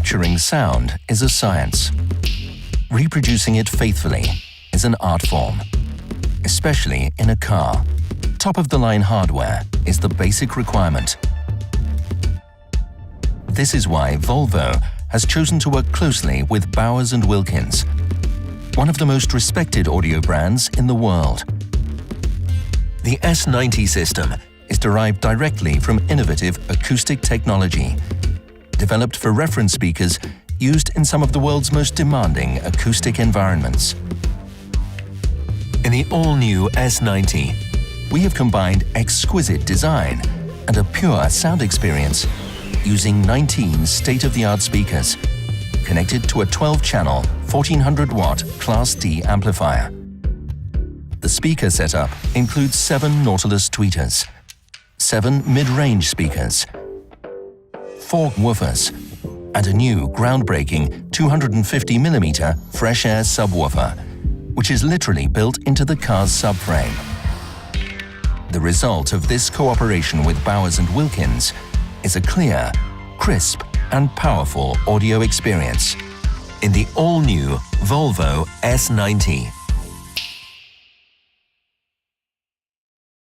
Capturing sound is a science. Reproducing it faithfully is an art form, especially in a car. Top-of-the-line hardware is the basic requirement. This is why Volvo has chosen to work closely with Bowers Wilkins, one of the most respected audio brands in the world. The S90 system is derived directly from innovative acoustic technology, developed for reference speakers used in some of the world's most demanding acoustic environments. In the all-new S90, we have combined exquisite design and a pure sound experience using 19 state-of-the-art speakers connected to a 12-channel 1400-watt Class D amplifier. The speaker setup includes 7 Nautilus tweeters, 7 mid-range speakers, 4 woofers, and a new groundbreaking 250mm fresh air subwoofer, which is literally built into the car's subframe. The result of this cooperation with Bowers Wilkins is a clear, crisp, and powerful audio experience in the all-new Volvo S90.